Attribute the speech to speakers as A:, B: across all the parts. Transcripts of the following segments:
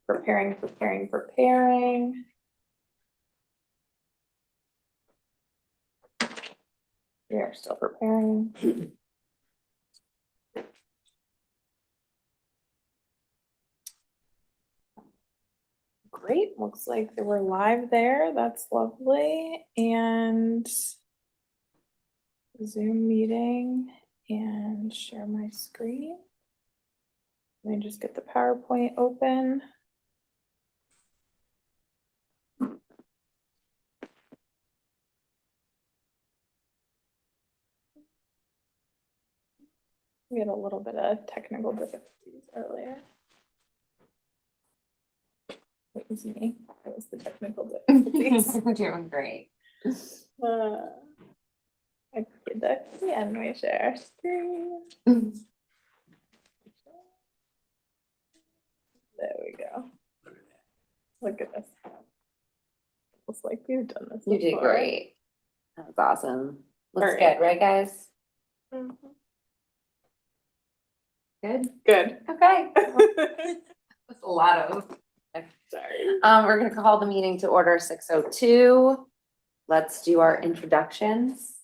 A: Preparing. We are still preparing. Great, looks like they were live there. That's lovely. And Zoom meeting and share my screen. Let me just get the PowerPoint open. We had a little bit of technical difficulties earlier. It was me. It was the technical difficulties.
B: Doing great.
A: I did that. Yeah, let me share screen. There we go. Look at this. Looks like we've done this.
B: You did
A: before.
B: great. That was awesome. Looks
A: All right.
B: good, right, guys?
A: Mhm.
B: Good.
A: Good.
B: Okay. That's a lot of.
A: Sorry.
B: We're gonna call the meeting to order 6:02. Let's do our introductions.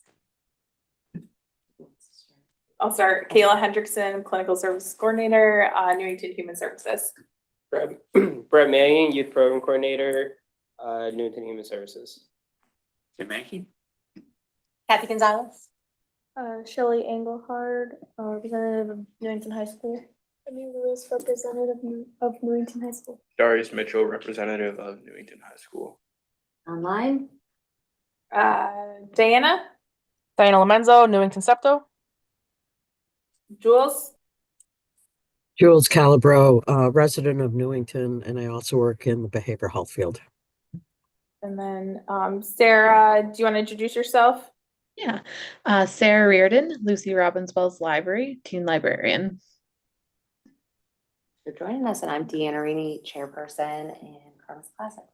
A: I'll start. Kayla Hendrickson, Clinical Services Coordinator, Newington Human Services.
C: Brett Manning, Youth Program Coordinator, Newington Human Services.
D: Tim Mankey.
E: Kathy Gonzalez.
F: Shelley Engelhard, representative of Newington High School. Amy Lewis, representative of Newington High School.
D: Darius Mitchell, representative of Newington High School.
B: Online.
A: Diana,
E: Lomenzo, Newington Septo.
A: Jules,
G: Jules Calabro, resident of Newington, and I also work in the behavioral health field.
A: and then Sarah, do you want to introduce yourself?
H: Yeah. Sarah Reardon, Lucy Robbins Wells Library, teen librarian.
B: For joining us, and I'm Deanna Rini, chairperson and Carmen's Classic.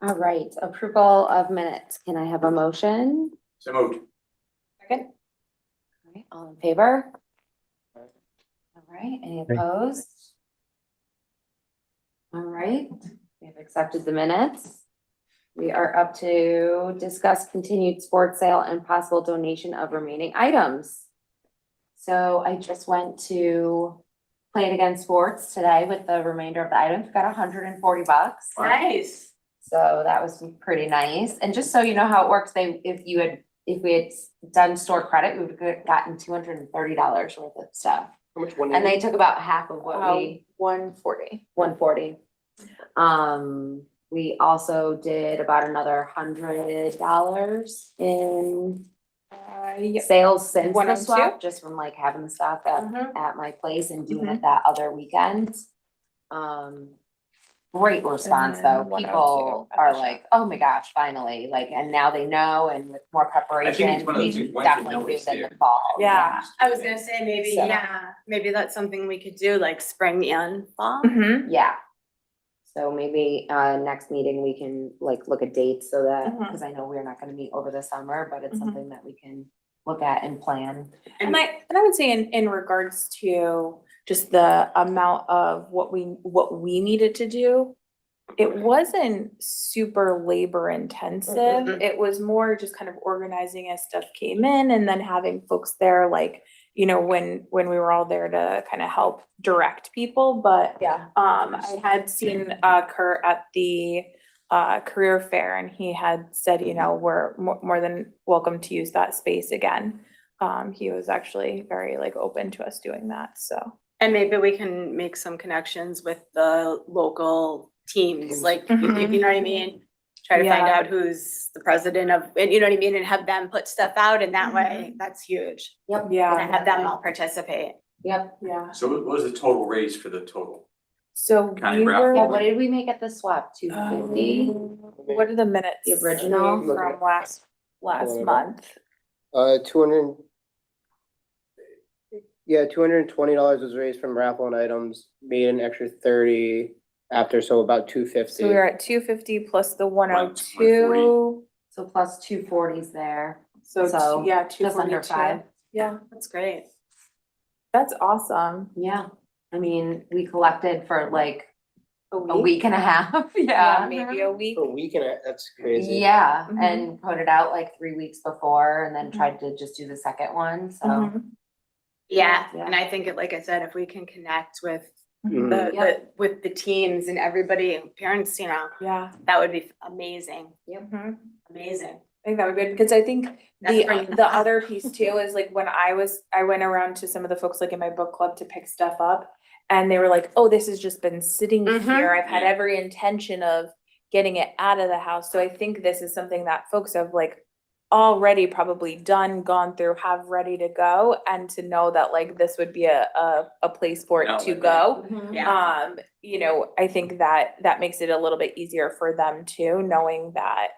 B: All right, approval of minutes. Can I have a motion?
D: So moved.
A: Second.
B: All right, all in favor? All right, any opposed? All right, we have accepted the minutes. We are up to discuss continued sports sale and possible donation of remaining items. So I just went to Play It Again Sports today with the remainder of the items. We got $140.
E: Nice.
B: So that was pretty nice. And just so you know how it works, if we had done store credit, we would have gotten $230 worth of stuff.
C: How much one?
B: And they took about half of what we
A: 140.
B: 140. We also did about another $100 in
A: Yep.
B: sales since the
A: 102?
B: swap, just from like having the stuff at my place and doing it that other weekend. Great response
A: And then
B: though.
A: 102
B: People
A: at the
B: are
A: shop.
B: like, oh my gosh, finally, like, and now they know, and with more preparation,
D: it's one of those
B: we
D: things, once you
B: definitely
D: know
B: do
D: it's
B: it in the
D: there.
B: fall.
A: Yeah.
E: I was gonna say maybe,
B: So-
E: maybe that's something we could do, like spring and fall.
A: Mhm.
B: Yeah. So maybe next meeting we can like look at dates so that,
A: Mhm.
B: because I know we're not gonna meet over the summer, but it's
A: Mhm.
B: something that we can look at and plan.
A: And I would say in regards to just the amount of what we needed to do, it wasn't super labor intensive.
E: Mhm.
A: It was more just kind of organizing as stuff came in and then having folks there, like, you know, when we were all there to kind of help direct people. But
E: Yeah.
A: I had seen Kurt at the career fair, and he had said, you know, we're more than welcome to use that space again. He was actually very like open to us doing that. So
E: And maybe we can make some connections with the local teams, like,
A: Mhm.
E: you know what I mean? Try to find
A: Yeah.
E: out who's the president of, and you know what I mean, and have them put stuff out, and that way, that's huge.
B: Yep.
E: And
A: yeah,
E: have them all participate.
B: Yep.
A: yeah.
D: So what was the total raise for the total?
A: So
D: County
A: we
D: raffle.
A: were.
B: Yeah, what did we make at the swap? 250?
A: What are the minutes?
B: The original?
A: From last month.
C: 200. Yeah, $220 was raised from raffle and items, made an extra 30 after, so about 250.
A: So we were at 250 plus the 102.
D: 140.
B: So plus 240s there.
A: So
B: So,
A: yeah,
B: just under
A: 242.
B: five.
A: Yeah,
E: That's great.
A: that's awesome.
B: Yeah, I mean, we collected for like a week and a half,
A: Yeah,
B: yeah.
A: maybe a week.
C: A week and that's crazy.
B: Yeah,
A: Mhm.
B: and put it out like 3 weeks before and then
A: Mhm.
B: tried to just do the second one, so.
A: Mhm.
E: Yeah,
B: Yeah.
E: and I think, like I said, if we can connect with
C: Mhm.
E: with the teams and everybody and parents, you know,
A: Yeah.
E: that would be amazing,
A: Mhm.
E: amazing.
A: I think that would be good, because I think
E: That's bringing
A: the
E: them up.
A: other piece too is like when I went around to some of the folks like in my book club to pick stuff up. And they were like, oh, this has just been sitting
E: Mhm.
A: here. I've had every intention of getting it out of the house. So I think this is something that folks have like already probably done, gone through, have ready to go. And to know that like this would be a place for it to
D: Outlet,
A: go.
E: Yeah.
A: You know, I think that makes it a little bit easier for them too, knowing that,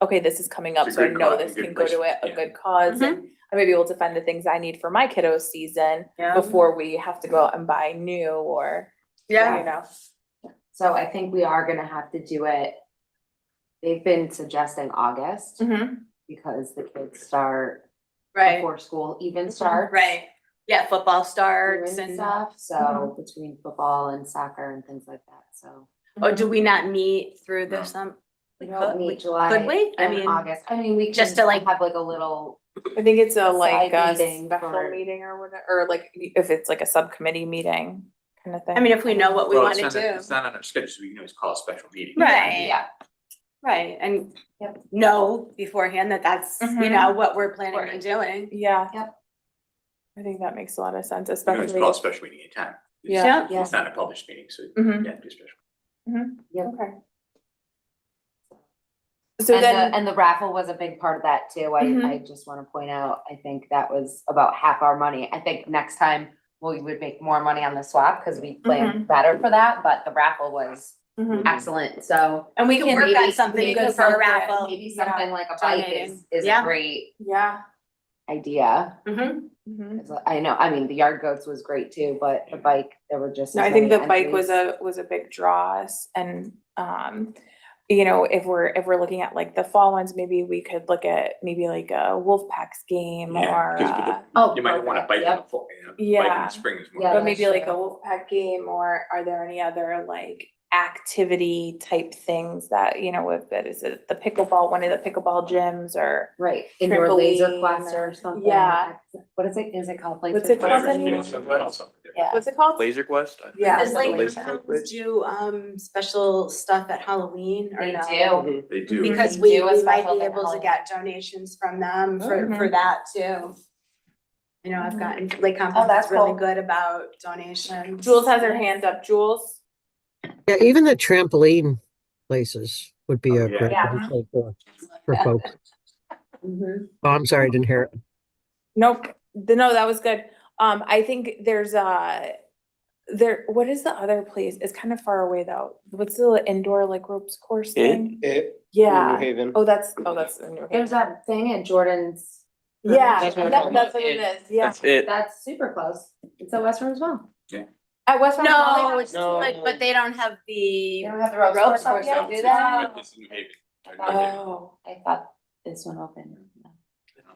A: okay, this is coming up,
D: It's a
A: so I
D: good
A: know
D: cause,
A: this
D: a good
A: can go to
D: place,
A: a
D: yeah.
A: good cause, and I may be able to find the things I need for my kiddos season
E: Yeah.
A: before we have to go out and buy new or,
E: Yeah.
A: you know.
B: So I think we are gonna have to do it. They've been suggesting August because the kids start
E: Right,
B: before school even starts.
E: right. Yeah, football
B: Doing
E: starts and,
B: stuff, so between football and soccer and things like that, so.
E: oh, do we not meet through the summer?
B: We don't meet July
E: Could we? I
B: and
E: mean,
B: August, I mean, we
E: just
B: can
E: to, like-
B: have like a little,
A: I think it's a like a
B: Side meeting
A: special
B: for-
A: meeting or whatever, or like if it's like a subcommittee meeting kind of thing.
E: I mean, if we know what we
D: Well,
E: wanna
D: it's not,
E: do.
D: it's not on our schedule, so we can always call a special meeting.
E: Right.
B: yeah,
E: Right, and
B: Yep.
E: know beforehand that that's, you
A: Mhm.
E: know, what we're planning on
B: Right.
E: doing.
A: Yeah.
B: Yep.
A: I think that makes a lot of sense,
D: We can always
A: especially.
D: call a special meeting anytime.
A: Yeah.
B: Yeah.
D: It's not a published meeting, so
A: Mhm.
D: yeah, do special.
B: Yep.
A: Okay. So
B: and
A: then,
B: and the raffle was a big part of that too, I just wanna point out, I think that was about half our money, I think next time we would make more money on the swap, cause we planned better for that, but the raffle was
A: Mhm.
B: excellent, so.
E: And we can work on
B: maybe-
E: something
B: maybe
E: good for a
B: something-
E: raffle.
B: Maybe something like a bike
E: Donating.
B: is a
E: Yeah.
B: great
A: yeah.
B: idea.
E: Mhm.
A: Mhm.
B: 'Cause I know, I mean, the yard goats was great too, but the bike, there were just.
A: No,
B: as
A: I think
B: many
A: the bike was
B: entries.
A: a big draw, and, you know, if we're looking at like the fall ones, maybe we could look at maybe like a Wolfpack's game
D: Yeah,
A: or,
D: 'cause with the-
B: Oh,
D: You might wanna
B: perfect,
D: bike in
B: yep.
D: the fall, you know, bike in
A: Yeah.
D: the spring is more.
B: Yeah,
A: but
B: that's
A: maybe like a
B: true.
A: Wolfpack game, or are there any other like activity type things that, you know, if it is it the pickleball, one of the pickleball gyms, or
B: Right, indoor laser
A: trampoline
B: quest or
A: or-
B: something.
A: yeah.
B: What is it called? Laser
A: What's it called
B: quest?
A: anymore?
B: Yeah.
A: what's it called?
D: Laser Quest?
A: Yeah.
E: Does like
D: Laser
E: towns
D: Quest.
E: do special stuff at Halloween or
B: They
E: no?
B: do.
D: They do.
E: Because
B: They
E: we
B: do a
E: might
B: special
E: be
B: thing
E: able to
B: Halloween.
E: get donations from them for
A: Mhm.
E: that too. You know, I've gotten, Lake Compost
B: that's
E: is really
B: cool.
E: good about donations.
A: Jules has her hand up. Jules?
G: Yeah, even the trampoline places would be
D: Oh,
G: a
D: yeah.
G: great
B: Yeah.
G: one for folks.
B: Mhm.
G: Oh, I'm sorry, I didn't hear it.
A: Nope. No, that was good. I think there's what is the other place? It's kind of far away though. What's the indoor like ropes course thing?
C: It,
A: Yeah.
C: New Haven.
A: Oh, that's in New Haven.
B: There's that thing at Jordan's.
A: Yeah,
C: That's what I'm
A: that-
C: talking
A: that's
C: about.
A: what it is. Yeah.
D: That's it.
B: That's super close. It's at Western as well.
A: At West Farm
E: No,
A: Valley?
E: it's,
C: No.
E: but they don't have
B: You
E: the,
B: don't have the ropes
E: Ropes
B: course up
E: course
B: yet,
E: up
B: do
E: yet.
B: that?
D: It's in New Haven.
A: Oh.
B: I thought this one opened.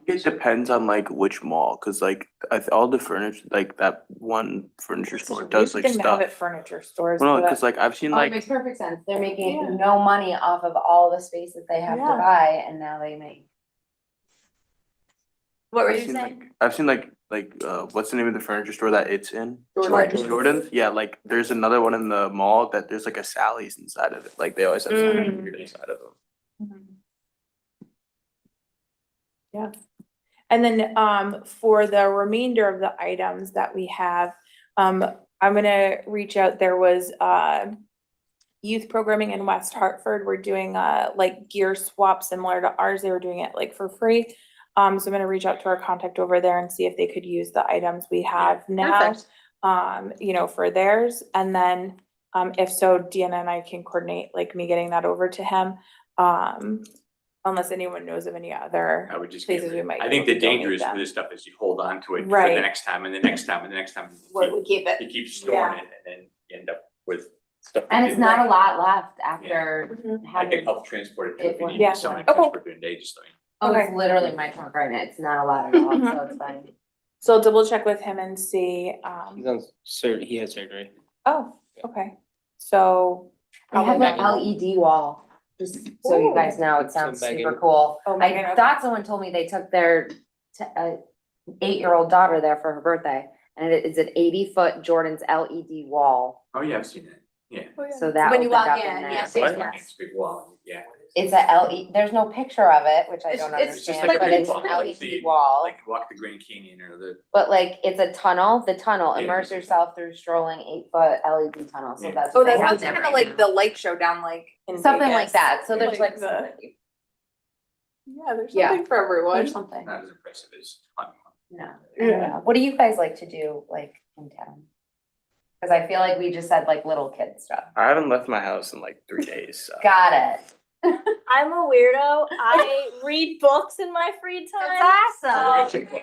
I: It depends on like which mall, cause like all the furniture, like that one furniture
A: It's such
I: store
A: a
I: does
A: weird
I: like
A: thing to have
I: stuff.
A: at furniture stores.
I: Well, no,
A: but-
I: cause like I've seen
B: Oh, it
I: like,
B: makes perfect sense. They're
A: Yeah.
B: making no money off of all the space that they have to
A: Yeah.
B: buy and now they make.
E: what were
I: I've
E: you
I: seen
E: saying?
I: like, I've seen like what's the name of the furniture store that it's in?
A: Jordan's.
I: Jordan's, yeah, like there's another one in the mall that there's like a Sally's inside of it, like they always have something weird inside of them.
A: Mhm. Yeah. And then, for the remainder of the items that we have, I'm gonna reach out, there was, youth programming in West Hartford, we're doing, like gear swap similar to ours, they were doing it like for free. So I'm gonna reach out to our contact over there and see if they could use the items we have now,
E: Perfect.
A: you know, for theirs, and then, if so, Deanna and I can coordinate, like me getting that over to him. Unless anyone knows of any other
D: I would just
A: places
D: give
A: we
D: it,
A: might.
D: I
A: be
D: think
A: able
D: the
A: to donate
D: danger is
A: them.
D: with this stuff is you hold on to it for
A: Right.
D: the next time and the next time and the next time and the next time.
E: We keep it.
D: You keep storing it and then you end up with stuff. that
B: And
D: you
B: it's
D: didn't
B: not a
D: like.
B: lot left after
A: Mhm.
D: I
B: having.
D: can help transport it too if you
A: Yeah.
D: need someone to
A: Okay.
D: transport it in a day, just so you
B: Oh, it's
A: Okay.
B: literally my trunk right now. It's not a lot at all, so it's fine.
A: So I'll double check with him and see,
C: He's on he had surgery.
A: oh, okay. So.
B: They have
A: probably
B: an
A: not-
B: LED wall, just so you guys know, it sounds
C: So Megan-
B: super cool.
A: Oh,
B: I
A: Megan, okay.
B: thought someone told me they took their 8-year-old daughter there for her birthday. And it's an 80-foot Jordan's LED wall,
D: Oh, yeah, I've seen it, yeah.
B: so that
E: When you
B: opened
E: walk
B: up
E: in,
B: there.
E: yes,
D: What?
E: yes.
D: It's a big wall, yeah.
B: It's a LED, there's no picture of it, which I don't
E: It's just
B: understand,
D: like a
B: but
D: big
B: it's an
D: wall, like
B: LED
D: the-
B: wall.
D: Like walk the Grand Canyon or the,
B: But like, it's a tunnel,
D: Yeah.
B: immerse yourself through strolling 8-foot LED tunnel, so
D: Yeah.
B: that's.
A: Oh,
B: what they
A: that
B: have
A: sounds
B: there
A: kind of
B: right
A: like
B: now.
A: the light show down like in
B: Something like
A: Vegas.
B: that, so there's
A: Like
B: like
A: the-
B: something,
A: Yeah, there's
B: Yeah.
A: something for everyone.
B: there's something,
D: not as impressive as Huntington.
B: no.
A: Yeah.
B: What do you guys like to do, like, in town? Cause I feel like we just said like little kid stuff.
I: I haven't left my house in like 3 days, so.
B: Got it.
F: I'm a weirdo. I read books in my free time.
B: That's awesome.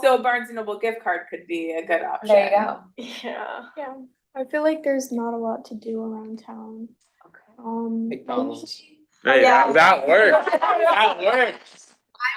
A: So Barnes and Noble gift card could be a good option.
B: There you go.
F: Yeah. Yeah. I feel like there's not a lot to do around town.
C: McDonald's.
I: Hey,
F: Yeah.
I: that worked. That worked.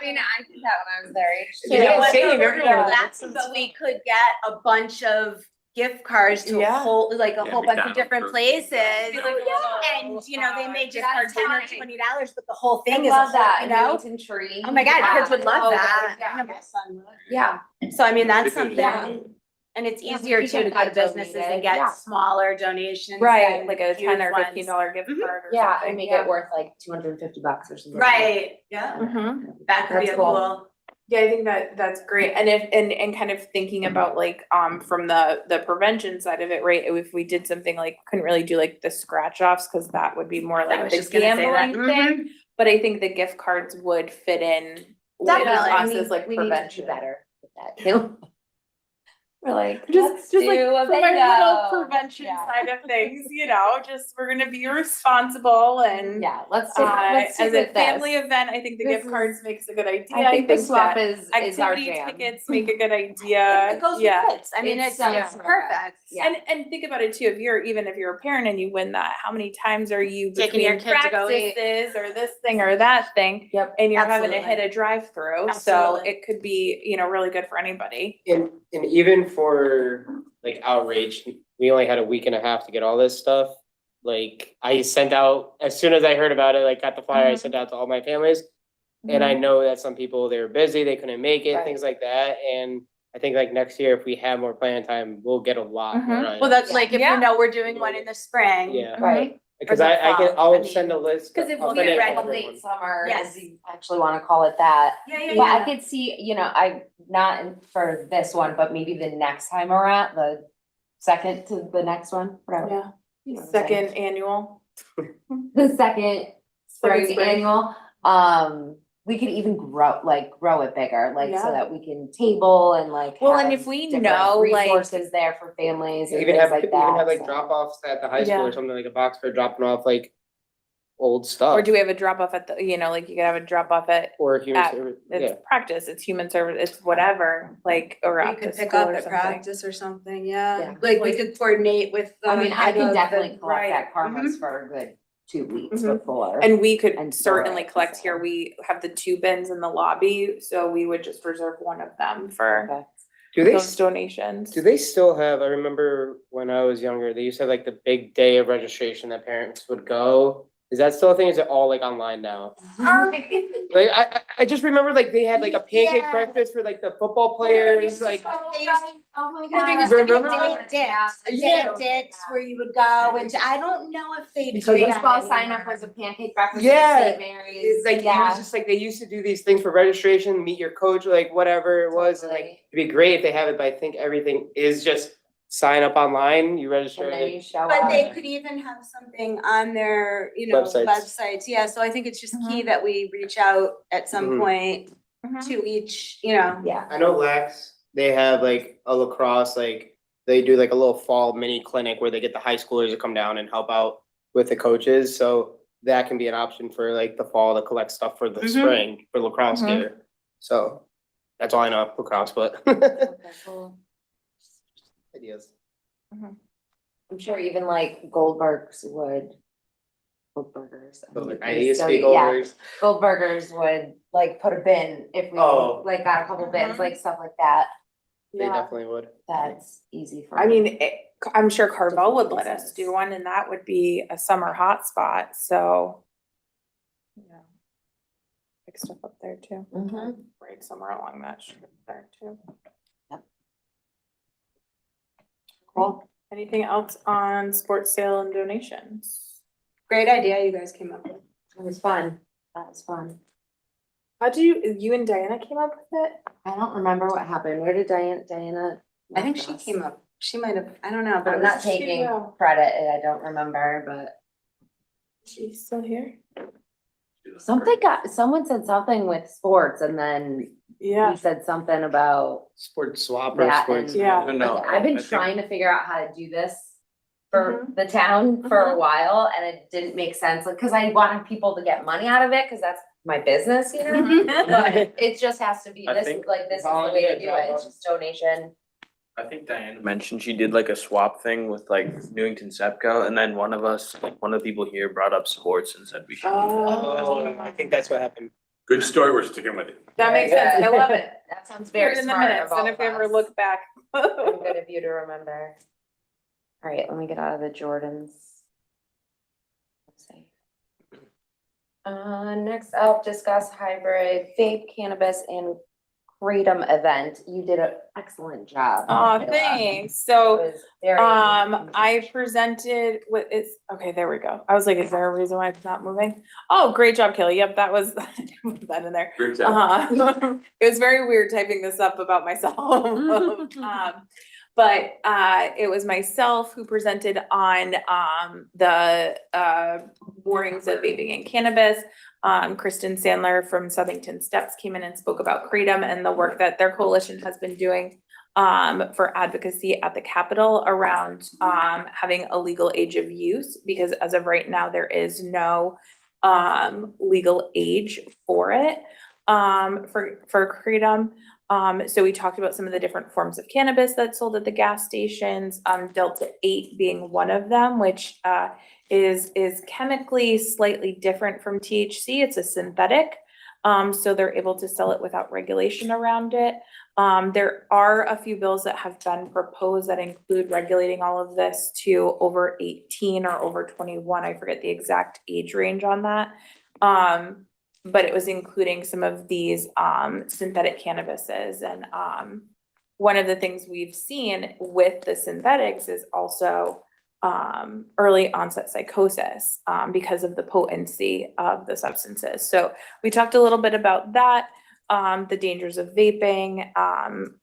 B: I mean, I did that when I was their age.
C: Yeah, same, everyone.
E: But we could get a bunch of gift cards to a
A: Yeah.
E: whole, like a
D: Yeah,
E: whole bunch of
D: McDonald's
E: different
D: for-
E: places.
A: Yeah.
E: And, you know, they may just
B: gift
E: charge
B: card
E: $10 or
B: time.
E: $20, but the whole
B: I
E: thing is,
B: love that,
E: you know?
B: Newington tree.
E: Oh my God, kids would love
B: Oh,
E: that.
B: yeah.
E: I know my son would.
B: Yeah.
E: So I mean, that's
D: Because-
E: something, and it's
B: Yeah,
E: easier
B: we
E: too to
B: can
E: go to
B: get
E: businesses and
B: donated,
E: get
B: yeah.
E: smaller donations.
A: Right,
E: than
A: like a
E: huge
A: 10 or
E: ones.
A: $15 gift
E: Mhm.
A: card or
B: Yeah,
A: something.
B: and make it worth like $250 or something.
E: Right, yeah,
A: Mhm.
E: that could be
B: That's
E: a
B: cool.
E: cool.
A: Yeah, I think that's great. And and kind of thinking about like, from the prevention side of it, right? If we did something like, couldn't really do like the scratch offs, cause that would be more
E: I
A: like
E: was
A: the
E: just gonna say that.
A: gambling thing. But I think the gift cards would fit in with
E: Definitely.
A: us
B: We
A: as like
B: we need to
A: prevention.
B: do better with that too. We're like,
A: Just
B: let's
A: like
B: do a
A: for my little
B: bingo.
A: prevention
B: Yeah.
A: side of things, you know, just we're gonna be responsible and
B: Yeah, let's stick
A: as a
B: with
A: family
B: this.
A: event, I think the
B: This
A: gift cards makes a good idea.
B: I think the swap
A: that
B: is our
A: activity
B: jam.
A: tickets make a good idea.
E: It goes
A: Yeah.
E: with kids, I mean,
B: It's
E: it's
B: so
E: it's
B: perfect.
E: perfect.
B: Yeah.
A: And think about it too, if you're a parent and you win that, how many times are you
E: Taking your
A: between
E: kid to go eat.
A: practices or this thing or that thing?
B: Yep.
A: And you're having to
E: Absolutely.
A: hit a drive-through, so
E: Absolutely.
A: it could be, you know, really good for anybody.
C: And even for like outreach, we only had a week and a half to get all this stuff. Like I sent out, as soon as I heard about it, like got the flyer, I
A: Mhm.
C: sent out to all my families. And I know that some people, they were busy, they couldn't make it,
B: Right.
C: things like that. And I think like next year, if we have more plan time, we'll get a lot more.
A: Mhm.
C: items.
E: Well, that's like if
A: Yeah.
E: you know we're doing one in the spring.
C: Yeah.
B: Right.
C: Because
E: the
C: I can,
E: fall, I
C: I'll
E: mean,
C: send a list.
E: 'cause if
C: I'll
E: we
C: send it to
E: read
B: Red
C: everyone.
B: late summer,
E: Yes.
B: if you actually wanna call it that.
E: Yeah,
B: But I could see, you know, not for this one, but maybe the next time we're at, the second to the next one, whatever.
A: Yeah, second annual.
B: The second spring
A: spring.
B: annual, we could even grow it bigger, like
A: Yeah.
B: so that we can table and like.
A: Well, and
B: have
A: if we
B: different
A: know, like-
B: resources there for families and
C: Even
B: things
C: have,
B: like
C: even
B: that.
C: have like
B: so.
C: drop offs at the high school
A: Yeah.
C: or something, like a box for dropping off like old stuff.
A: Or do we have a drop off at the, you know, like you could have a drop off at,
C: Or human
A: at-
C: service,
A: it's
C: yeah.
A: practice, it's human service, it's whatever, like, or
E: You
A: after
E: could pick
A: school
E: up
A: or
E: at
A: something.
E: practice or something, yeah,
B: Yeah.
E: like we could coordinate with.
B: I mean, I
E: head
B: can
E: of
B: definitely
E: the-
B: collect
E: right.
B: that Karma's for a good 2 weeks
A: Mhm.
B: before.
A: And we could
B: And store
A: certainly
B: it,
A: collect
B: so.
A: here, we have the 2 bins in the lobby, so we would just reserve one of them for
B: Okay.
C: Do they,
A: those donations.
C: do they still have, I remember when I was younger, they used to have like the big day of registration that parents would go. Is that still a thing? Is it all like online now? Like I just remember like they had like a pancake
E: Yeah.
C: breakfast for like the football players, like.
B: Oh my
E: Yeah, there used to be
C: Remember?
E: a day of dicks where you would go and I don't know if they.
C: Because
E: do
B: Baseball
E: that
B: sign up
E: anymore.
B: was a pancake breakfast
C: Yeah.
B: at St. Mary's.
C: It's like, it was just like, they used to do these things for registration, meet your coach, like whatever it was, and like,
B: Totally.
C: it'd be great if they have it, but I think everything is just sign up online, you register.
B: And then you show up.
E: But they could even have something on their, you know,
C: Websites.
E: websites, yeah, so I think it's just key that we reach out at some
C: Mhm.
E: point
A: Mhm.
E: to each, you know.
B: Yeah.
C: I know Lax, they have like a lacrosse, like, they do like a little fall mini clinic where they get the high schoolers to come down and help out with the coaches, so that can be an option for like the fall to collect stuff for the
E: Mhm.
C: spring for lacrosse
A: Mhm.
C: gear. So, that's all I know, lacrosse, but.
B: Okay, cool.
C: Ideas.
B: I'm sure even like Goldberg's would. Goldbergers.
C: I used to be
B: Yeah,
C: Goldberg's.
B: Goldbergers would like put a bin if we
C: Oh.
B: like got a couple bins, like stuff like that.
C: They
A: Yeah.
C: definitely would.
B: That's easy for.
A: I
B: me.
A: mean, I'm sure Carvel would let us do one, and that would be a summer hotspot, so. Yeah. Big stuff up there too.
B: Mhm.
A: Right somewhere along that strip there too.
B: Cool.
A: Anything else on sports sale and donations?
E: Great idea you guys came up with.
B: It was fun. That was fun.
A: How'd you and Diana came up with it?
B: I don't remember what happened. Where did Diana?
E: I think
B: left
E: she
B: us?
E: came up, she might have, I don't know, but it
B: I'm not
E: was,
B: taking
A: yeah.
B: credit, and I don't remember, but
A: She's still here?
B: someone said something with sports, and then
A: Yeah.
B: we said something about,
C: Sports swap or
B: That
C: sports.
B: and-
A: Yeah.
I: No,
B: I've been
I: I think-
B: trying to figure out how to do this for
A: Mm-hmm.
B: the town for a while, and it didn't make sense, like, cause I wanted people to get money out of it, cause that's my business, you know? But it just has to be,
I: I
B: this is
I: think-
B: like, this is the way to do it, it's just donation.
I: I think Diana mentioned she did like a swap thing with like Newington Sepco, and then one of the people here brought up sports and said we should. do that.
C: Oh, I think that's what happened.
D: Good story, we're sticking with it.
A: That makes sense. I love it.
B: That sounds
A: Put it
B: very
A: in the
B: smart
A: minutes,
B: of all
A: and
B: of
A: if we ever
B: us.
A: look back.
B: Good of you to remember. All right, let me get out of the Jordans. Let's see. Next up, discuss hybrid vape cannabis and kratom event. You did an excellent job.
A: Aw,
B: Kayla.
A: thanks.
B: It
A: So,
B: was very.
A: I presented what is, okay, there we go. I was like, is there a reason why it's not moving? Oh, great job, Kelly. Yep, that was, put that in there.
D: Great job.
A: It was very weird typing this up about myself. But it was myself who presented on the warnings of vaping and cannabis. Kristen Sandler from Southington Steps came in and spoke about Kratom and the work that their coalition has been doing for advocacy at the Capitol around having a legal age of use, because as of right now, there is no legal age for it for Kratom. So we talked about some of the different forms of cannabis that's sold at the gas stations, Delta 8 being one of them, which is chemically slightly different from THC. It's a synthetic. So they're able to sell it without regulation around it. There are a few bills that have been proposed that include regulating all of this to over 18 or over 21. I forget the exact age range on that. But it was including some of these synthetic cannabises. And one of the things we've seen with the synthetics is also early onset psychosis because of the potency of the substances. So we talked a little bit about that, the dangers of vaping.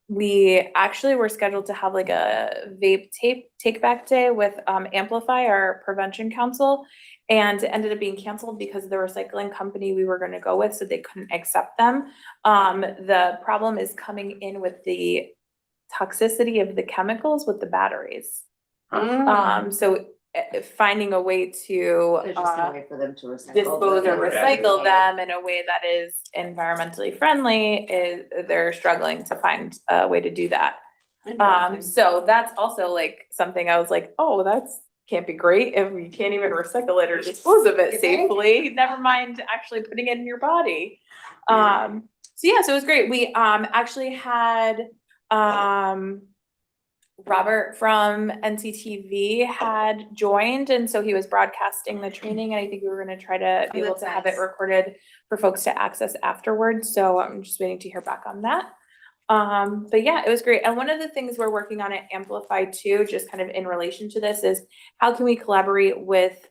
A: We actually were scheduled to have like a vape take back day with Amplify, our prevention council. And it ended up being canceled because the recycling company we were going to go with said they couldn't accept them. The problem is coming in with the toxicity of the chemicals with the batteries. So finding a way to
B: There's just no way for them to recycle.
A: dispose or
D: Okay.
A: recycle them in a way that is environmentally friendly, is they're struggling to find a way to do that. So that's also like something I was like, oh, that's can't be great if we can't even recycle it or dispose of it safely, never mind actually putting it in your body. So yeah, so it was great. We actually had Robert from NCTV had joined, and so he was broadcasting the training, and I think we were gonna try to be able
E: that's
A: to have it
E: nice.
A: recorded for folks to access afterwards, so I'm just waiting to hear back on that. But yeah, it was great. And one of the things we're working on at Amplify too, just kind of in relation to this, is how can we collaborate with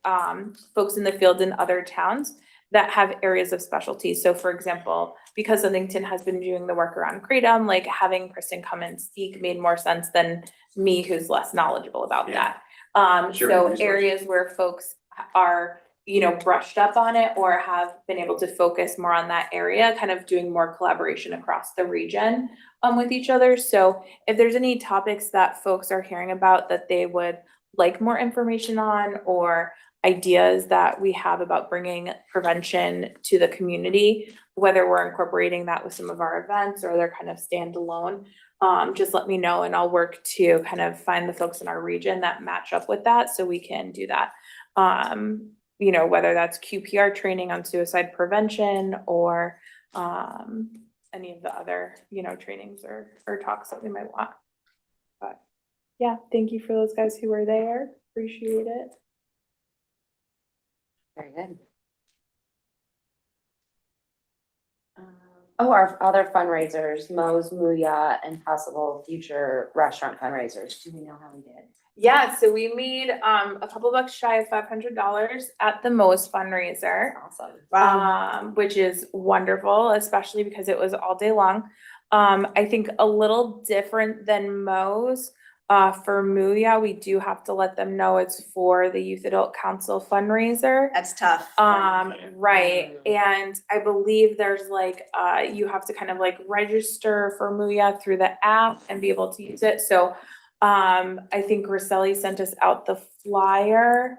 A: folks in the field in other towns that have areas of specialty. So for example, because Southington has been doing the work around Kratom, like having Kristen come and speak made more sense than me, who's less knowledgeable about
D: Yeah.
A: that.
D: Sure,
A: So
D: resources.
A: areas where folks are, you know, brushed up on it or have been able to focus more on that area, kind of doing more collaboration across the region with each other. So if there's any topics that folks are hearing about that they would like more information on, or ideas that we have about bringing prevention to the community, whether we're incorporating that with some of our events or they're kind of standalone, just let me know and I'll work to kind of find the folks in our region that match up with that so we can do that. You know, whether that's QPR training on suicide prevention or any of the other, you know, trainings or talks that we might want. But yeah, thank you for those guys who were there. Appreciate it.
B: Very good. Oh, our other fundraisers, Mo's, Muya, and possible future restaurant fundraisers. Do we know how we did?
A: Yeah, so we made a couple bucks shy of $500 at the Mo's fundraiser.
B: Awesome.
A: Which is wonderful, especially because it was all day long. I think a little different than Mo's. For Muya, we do have to let them know it's for the Youth Adult Council fundraiser.
E: That's tough.
A: Right, and I believe there's like, you have to kind of like register for Muya through the app and be able to use it, so I think Roselli sent us out the flyer.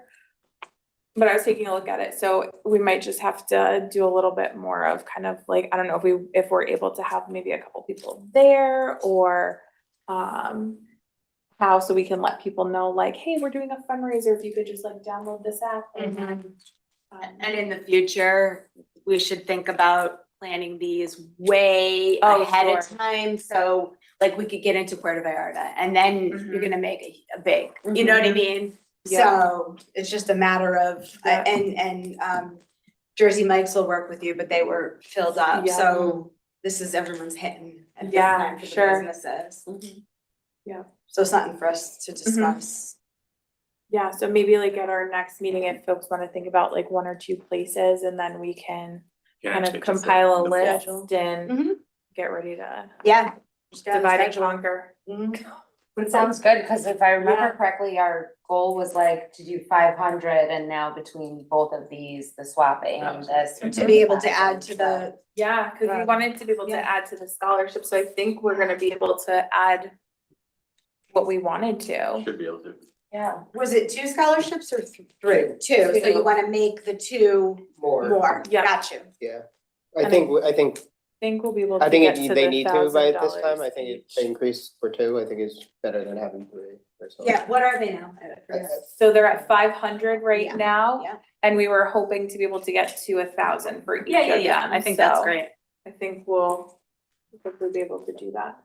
A: But I was taking a look at it, so we might just have to do a little bit more of kind of like, I don't know if we're able to have maybe a couple people there or how, so we can let people know like, hey, we're doing a fundraiser, if you could just like download this app and then.
E: And in the future, we should think about planning these way
A: Oh,
E: ahead of
A: sure.
E: time, so like we could get into Puerto Vallarta and then
A: Mhm.
E: you're gonna make a big, you know what I mean? So it's just a matter of,
A: Yeah.
E: and Jersey Mike's will work with you, but they were filled up,
A: Yeah.
E: so this is everyone's hitting at this
A: Yeah,
E: time for the
A: sure.
E: businesses.
A: Yeah.
E: So something for us to discuss.
A: Yeah, so maybe like at our next meeting, if folks wanna think about like one or two places, and then we can
D: Yeah,
A: kind
D: it's
A: of
D: just
A: compile a
D: the
A: list
D: schedule.
A: and
E: Mhm.
A: get ready to
E: Yeah.
A: divide and conquer.
B: It sounds good, because if I remember
A: Yeah.
B: correctly, our goal was like to do 500, and now between both of these, the swap and this.
E: To be able to add to the,
A: Yeah, cause we wanted to be able to
E: Yeah.
A: add to the scholarship, so I think we're gonna be able to add what we wanted to.
D: Should be able to.
B: Yeah.
E: was it 2 scholarships or 3? 2, so you wanna make the 2 more,
A: Yeah.
E: got you.
C: Yeah.
A: And
C: I think
A: Think we'll be able to
C: I think
A: get
C: it-
A: to
C: they
A: the
C: need to by this
A: $1,000
C: time. I think
A: each.
C: the increase for 2, I think is better than having 3 or so.
E: Yeah, what are they now?
A: So they're at 500 right
E: Yeah,
A: now.
E: yeah.
A: And we were hoping to be able to get to 1,000 for each of them.
E: I think that's
A: so
E: great.
A: I think we'll hopefully be able to do that.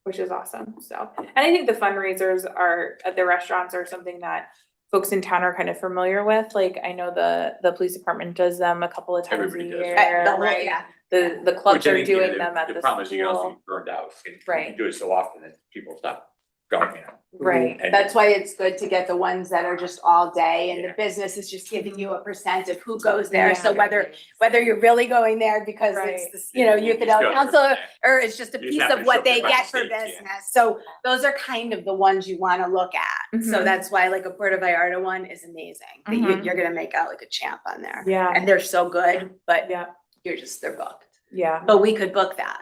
A: Which is awesome, so. And I think the fundraisers are, at the restaurants are something that folks in town are kind of familiar with. Like, I know the police department does them a couple of times a
D: Everybody does.
A: year,
E: The whole-
A: right?
E: yeah.
A: The clubs
D: Which I
A: are
D: think, you know,
A: doing them at the
D: The problem is you can also
A: school.
D: get burned out. And
A: Right.
D: You do it so often that people stop going, you know.
A: Right.
D: And-
E: That's why it's good to get the ones that are just all day, and the
D: Yeah.
E: business is just giving you a percent of who goes there, so
A: Yeah.
E: whether you're really going there because
A: Right.
E: it's, you know, you could
D: still have to
E: council,
D: pay.
E: or it's just a
D: You just
E: piece
D: have
E: of
D: to
E: what
D: show
E: they
D: the
E: get for
D: receipts, yeah.
E: business, so those are kind of the ones you wanna look at. So
A: Mhm.
E: that's why like a Puerto Vallarta one is amazing, that
A: Mhm.
E: you're gonna make out like a champ on there.
A: Yeah,
E: And they're so good, but
A: yeah,
E: they're booked,
A: yeah.
E: but we could book that.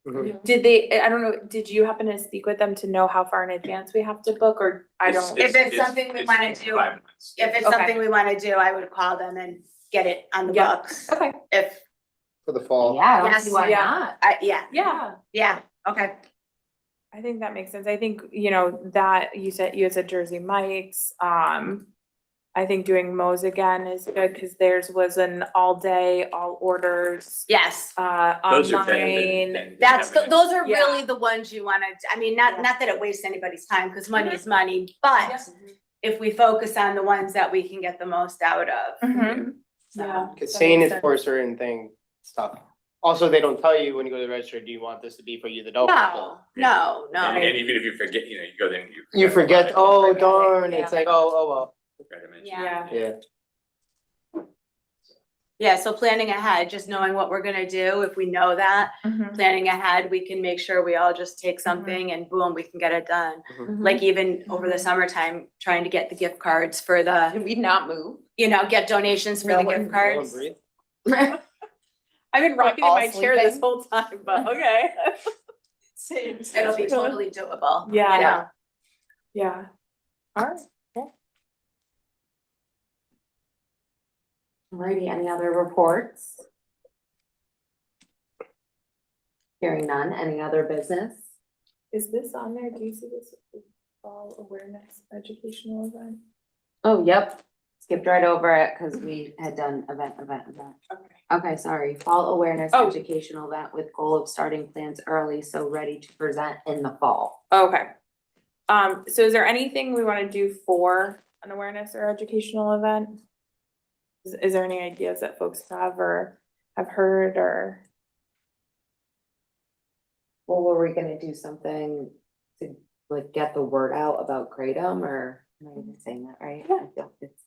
C: Mhm.
A: Did they, I don't know, did you happen to speak with them to know how far in advance we have to book, or I
D: It's-
A: don't?
E: If it's something we wanna do,
D: 5 months.
E: If it's
A: Okay.
E: something we wanna do, I would call them and get it on the
A: Yeah.
E: books.
A: Okay,
E: If,
C: For the fall.
B: Yeah, I don't
E: Yes,
B: see why
A: yeah.
B: not.
E: yeah,
A: yeah,
E: okay.
A: I think that makes sense. I think, you know, that you said Jersey Mike's, I think doing Mo's again is good, cause theirs was an all day, all orders,
E: Yes,
D: Those are better
A: online.
D: than
E: that's,
D: having it.
E: those are
A: Yeah.
E: really the ones you wanna, I mean, not that it wastes anybody's time, cause money is money, but if we focus on the ones that we can get the most out of.
A: Mhm.
E: So,
A: Yeah.
C: Cause
A: that
C: saying
A: makes
C: it's for a certain thing, it's tough. Also, they don't tell you when you go to the register, do you want this to be for you, the adult?
E: No, no,
D: And
E: no,
D: even if you forget, you know, you go there and
C: You forget,
D: about
C: oh
D: it.
C: darn,
A: Yeah.
C: it's like, oh well,
D: Forgot to mention.
E: yeah.
C: yeah.
E: Yeah, so planning ahead, just knowing what we're gonna do, if we know that,
A: Mhm.
E: planning ahead, we can make sure we all just take something and boom, we can get it done.
A: Mhm.
E: Like even over the summertime, trying to get the gift cards for the,
B: Did we not move?
E: you know, get donations for the gift
C: No one
E: cards.
C: breathe.
A: I've been rocking in
B: all
A: my chair this
B: sleeping?
A: whole time, but okay.
E: It'll be totally doable.
A: Yeah. Yeah. Alright.
B: Alrighty, any other reports? Hearing none, any other business?
A: Is this on there? Do you see this fall awareness educational event?
B: Oh, yep, skipped right over it, cause we had done event.
A: Okay.
B: Okay, sorry, fall awareness
A: Oh.
B: educational event with goal of starting plans early, so ready to present in the fall.
A: Okay. So is there anything we wanna do for an awareness or educational event? Is there any ideas that folks have or have heard or?
B: Well, were we gonna do something to like get the word out about Kratom, or am I even saying that right? I feel it's.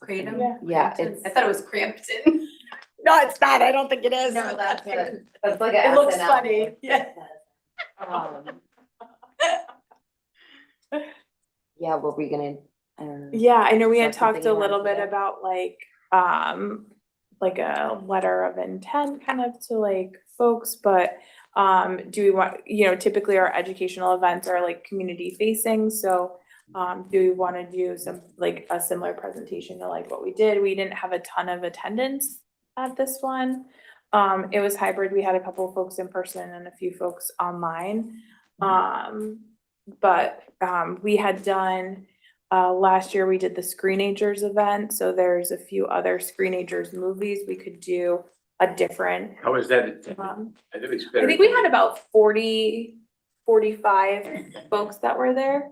E: Kratom?
A: Yeah.
B: Yeah, it's.
E: I thought it was Crampton. No, it's not. I don't think it is.
B: No, that's like a
E: It looks
B: SNL.
E: funny, yeah.
B: Um, Yeah, were we gonna, I don't know.
A: Yeah, I know we had
B: Is that something
A: talked a
B: you wanted
A: little
B: to
A: bit
B: do?
A: about like a letter of intent kind of to like folks, but do we want, typically our educational events are like community facing, so do we want to do some like a similar presentation to like what we did? We didn't have a ton of attendance at this one. It was hybrid. We had a couple of folks in person and a few folks online. But we had done last year we did the Screenagers event, so there's a few other Screenagers movies we could do a different.
D: How is that?
A: I
D: I think it's better.
A: think we had about 40, 45 folks that were there.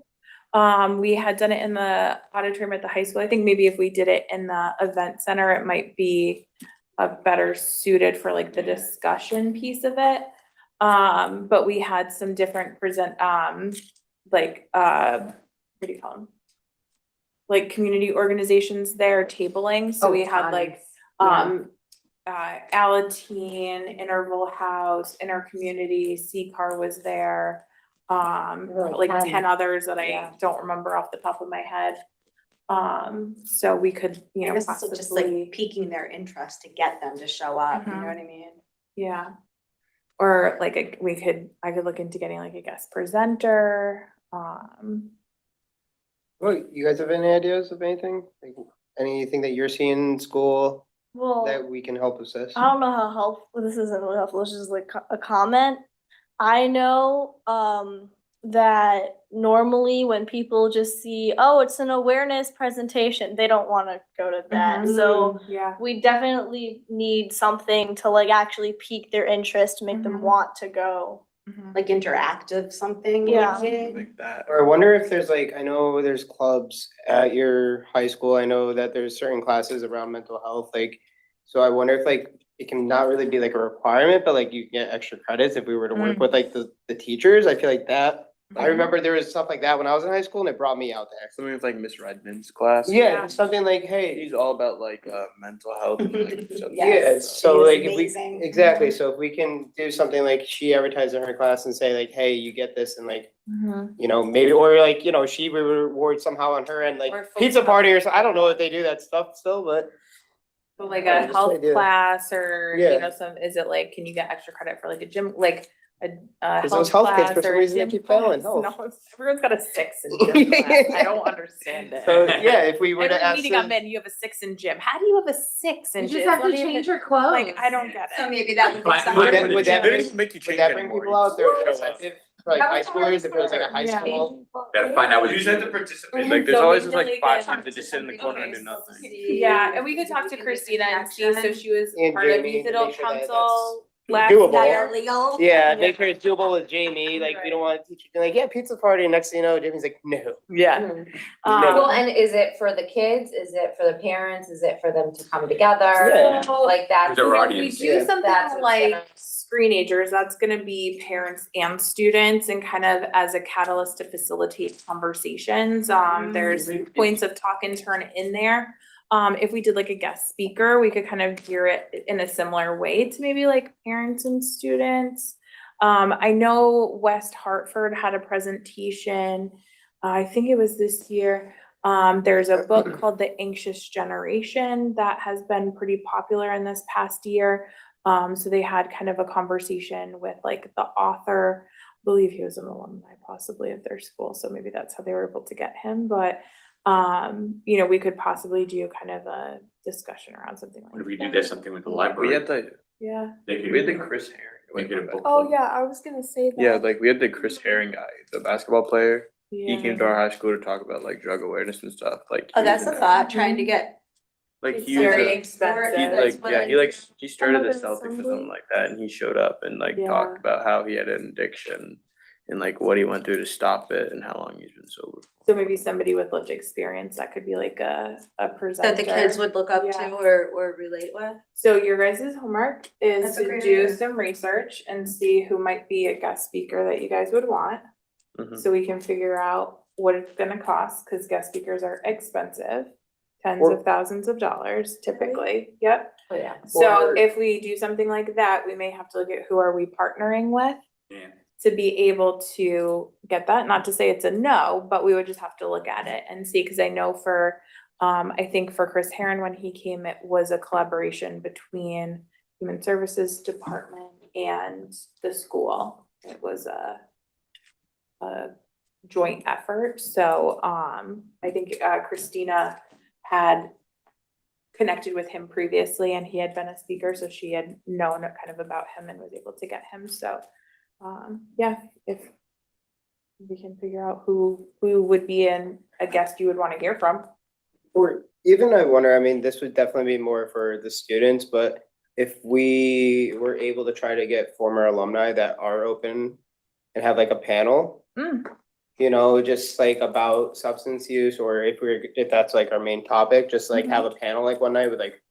A: We had done it in the auditorium at the high school. I think maybe if we did it in the event center, it might be better suited for like the discussion piece of it. But we had some different what do you call them? Like community organizations there tabling, so
B: Oh,
A: we had like,
B: tons.
A: Alateen, Interval House, Intercommunity, C-Car was there.
B: Really
A: Like 10
B: 10.
A: others that I
B: Yeah.
A: don't remember off the top of my head. So we could,
E: I guess it's just like
A: possibly,
E: piquing their interest to get them to show up, you know what I mean?
A: yeah. Or like I could look into getting like a guest presenter,
C: Well, you guys have any ideas of anything? Like anything that you're seeing in school
F: Well,
C: that we can help assist?
F: I don't know how helpful this isn't really helpful. It's just like a comment. I know that normally when people just see, oh, it's an awareness presentation, they don't want to go to that.
A: Mhm.
F: So
A: yeah.
F: we definitely need something to like actually pique their interest, make them
A: Mhm.
F: want to go.
E: Like interactive something.
F: Yeah.
E: maybe?
I: Like that.
C: Or I wonder if there's like, I know there's clubs at your high school. I know that there's certain classes around mental health, like, so I wonder if like it can not really be like a requirement, but like you get extra credits if we were to work with like the teachers. I feel like that. I remember there was stuff like that when I was in high school and it brought me out there.
I: Something with like Miss Redmond's class.
C: Yeah, something like, hey,
I: He's all about like mental health. And, like, substance
C: yeah,
E: Yes,
C: so
E: he is
C: like if we,
E: amazing.
C: exactly, so if we can do something like she advertised in her class and say like, hey, you get this and like, maybe, or like, she would reward somehow on her end, like
A: Or folks
C: pizza
A: have-
C: party or so, I don't know if they do that stuff still, but.
A: So like
C: Yeah,
A: a
C: just
A: health
C: idea.
A: class or,
C: Yeah.
A: is it like, can you get extra credit for like a gym, like a
C: 'Cause those
A: health
C: health kids,
A: class
C: for some
A: or a
C: reason, they
A: gym
C: keep failing
A: class?
C: health.
A: No, everyone's got a 6 in gym class. I don't understand it.
C: So, yeah, if we were to
A: Every
C: ask
A: meeting I'm
C: them,
A: in, you have a 6 in gym. How do you have a 6 in
B: You
A: gym?
B: just have
A: What
B: to
A: do you
B: change
A: even-
B: your clothes.
A: Like, I don't get
E: So
A: it.
E: maybe that would be
D: Would
E: something.
C: would that
I: Would that
C: bring-
I: make you
C: would
I: change
C: that bring
I: anymore?
C: people out there
I: Show up.
C: incentive for like high schoolers, if it was like a high
A: Yeah.
C: school?
D: Gotta find out what
I: You
D: you
I: just have to
D: do.
I: participate. Like there's
A: So
I: always
A: maybe
I: just like
A: like
I: 5
A: a-
I: times to just sit in the corner and do nothing.
A: Yeah, and we could talk to Christina and see, so she was
C: And
A: part of
C: Jamie
A: Youth
C: to
A: Adult
C: make sure that
A: Council
C: that's
A: last
C: doable.
A: year.
E: legal.
C: Yeah, make sure it's doable with Jamie, like, we
A: Right.
C: don't want a teacher to be like, yeah, pizza party, and next thing you know, Jamie's like, no.
A: Yeah.
B: Mhm.
A: Um,
B: Well, and is it for the kids? Is it for the parents? Is it for them to come together?
C: Yeah.
B: Like that's.
D: Their
A: If we
D: audience.
A: do
C: Yeah.
A: something
B: That's what's
A: like
B: gonna-
A: Screenagers, that's gonna be parents and students and kind of as a catalyst to facilitate conversations. There's points of talk and turn in there. If we did like a guest speaker, we could kind of gear it in a similar way to maybe like parents and students. I know West Hartford had a presentation, I think it was this year. There's a book called The Anxious Generation that has been pretty popular in this past year. So they had kind of a conversation with like the author, I believe he was an alumni possibly of their school, so maybe that's how they were able to get him, but we could possibly do kind of a discussion around something like
D: What if we
A: that.
D: do that something with the
I: We
D: library?
I: had the
A: Yeah,
I: we had the Chris Herring.
D: We get a book
F: Oh
D: club.
F: yeah, I was gonna say that.
I: Yeah, like we had the Chris Herring guy, the basketball player. He
A: yeah.
I: came to our high school to talk about like drug awareness and stuff. Like
E: Oh,
I: he
E: that's
I: was
E: a
I: in
E: thought, trying to get
I: Like
A: It's
I: he was
A: very
I: a,
A: expensive.
I: he
E: That's
I: like, yeah, he like, he started the
F: Some
I: Celtics
F: of
I: or
F: it's
I: something like that, and he showed up and like
A: Yeah.
I: talked about how he had an addiction and like what he went through to stop it and how long he's been sober.
A: So maybe somebody with lived experience, that could be like a presenter.
E: That the kids would look up
A: Yeah.
E: to or relate with.
A: So your guys' homework is
E: That's a
A: to
E: great
A: do
E: idea.
A: some research and see who might be a guest speaker that you guys would want.
I: Mhm.
A: So we can figure out what it's gonna cost, cause guest speakers are expensive, tens
C: Or-
A: of thousands of dollars typically, yep.
B: Oh, yeah.
A: So
C: Or-
A: if we do something like that, we may have to look at who are we partnering with
D: Yeah.
A: to be able to get that. Not to say it's a no, but we would just have to look at it and see, cause I know for, I think for Chris Heron, when he came, it was a collaboration between Human Services Department and the school. It was a joint effort, so, I think, Christina had connected with him previously and he had been a speaker, so she had known kind of about him and was able to get him, so, yeah, if we can figure out who would be a guest you would wanna hear from.
C: Or even I wonder, I mean, this would definitely be more for the students, but if we were able to try to get former alumni that are open and have like a panel,
A: Mm.
C: you know, just like about substance use, or if that's like our main topic, just like have a panel like one night with like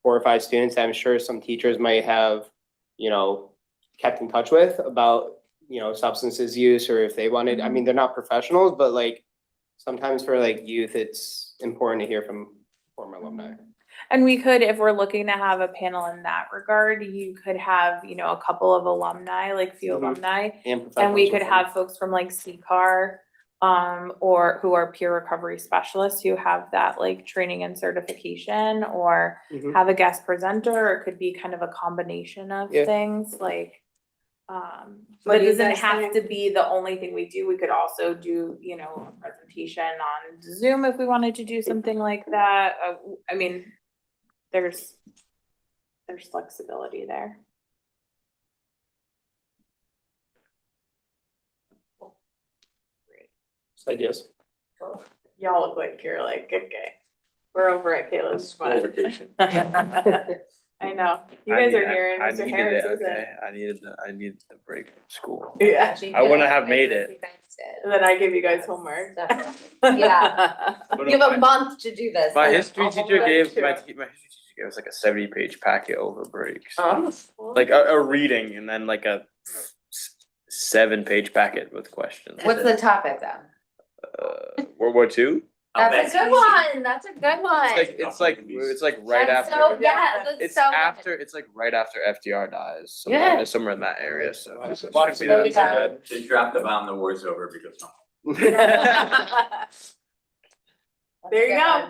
C: 4 or 5 students. I'm sure some teachers might have, you know, kept in touch with about, you know, substances use, or if they wanted, I mean, they're not professionals, but like sometimes for like youth, it's important to hear from former alumni.
A: And we could, if we're looking to have a panel in that regard, you could have, you know, a couple of alumni, like few
C: Mhm.
A: alumni.
C: And
A: And we
C: professionals
A: could
C: with them.
A: have folks from like CCAR, or who are peer recovery specialists who have that like training and certification, or
C: Mhm.
A: have a guest presenter, or it could be kind of a combination of
C: Yeah.
A: things, like,
E: What
A: that
E: do you
A: doesn't
E: guys
A: have
E: think?
A: to be the only thing we do. We could also do, you know, a presentation on Zoom if we wanted to do something like that. I mean, there's flexibility there.
C: Ideas.
A: Y'all look like you're like, okay, we're over at Kayla's.
D: School vacation.
A: I know, you guys are here and
I: I
A: Mr.
I: needed
A: Harris
I: it,
A: isn't.
I: okay, I needed the break from school.
A: Yeah,
I: I wouldn't have made it.
A: and then I give you guys homework.
B: Yeah. You have a month to do this.
I: My history teacher
A: I'll
I: gave,
A: too.
I: my history teacher gave us like a 70-page packet over breaks.
C: Oh.
I: Like a reading and then like a 7-page packet with questions.
B: What's the topic though?
I: World War II?
B: That's a good one. That's a good one.
I: It's like right
B: That's
I: after.
B: so, yeah, that's
I: It's
B: so good.
I: after, it's like right after FDR dies,
B: Yeah.
I: somewhere in that area, so. it should
C: Watch
I: be
B: There
I: that
B: you go.
I: good.
D: They dropped the bomb, the war's over because.
A: There you go.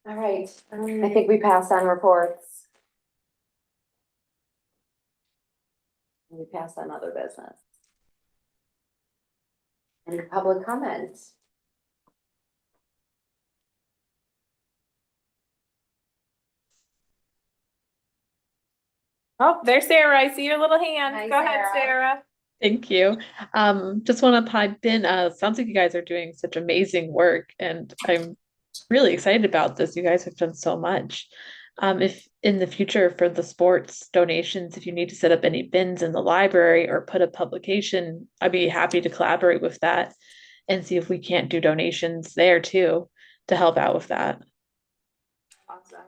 B: All right, I think we passed on reports. We passed on other business. Any public comments?
A: Oh, there's Sarah. I see your little hand.
B: Hi,
A: Go ahead,
B: Sarah.
A: Sarah.
H: Thank you. Just want to pipe in, sounds like you guys are doing such amazing work and I'm really excited about this. You guys have done so much. If in the future for the sports donations, if you need to set up any bins in the library or put a publication, I'd be happy to collaborate with that and see if we can't do donations there too to help out with that.
A: Awesome.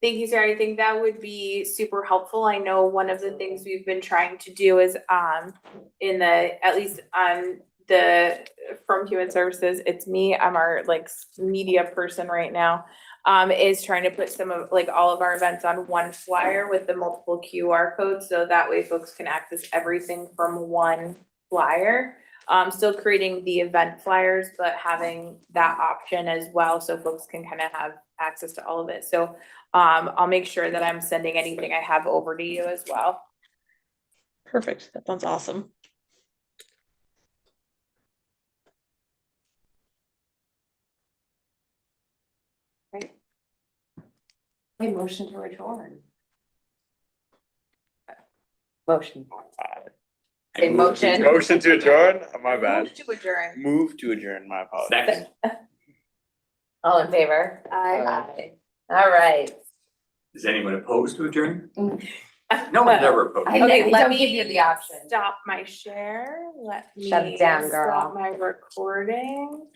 A: Thank you, Sarah. I think that would be super helpful. I know one of the things we've been trying to do is, in the, at least on the, from Human Services, it's me, I'm our like media person right now, is trying to put some of, like, all of our events on one flyer with the multiple QR codes, so that way folks can access everything from one flyer. Still creating the event flyers, but having that option as well, so folks can kind of have access to all of it. So, I'll make sure that I'm sending anything I have over to you as well.
H: Perfect. That sounds awesome.
B: A motion to adjourn. Motion. Say motion.
I: Motion to adjourn? My bad.
A: Move to adjourn.
I: Move to adjourn, my apologies.
D: Second.
B: All in favor?
A: Aye.
B: All right.
D: Is anyone opposed to adjourn? No one's ever opposed.
B: I
A: Okay, let
B: don't
A: me
B: give you the option.
A: Stop my share. Let me
B: Shut it down, girl.
A: stop my recording.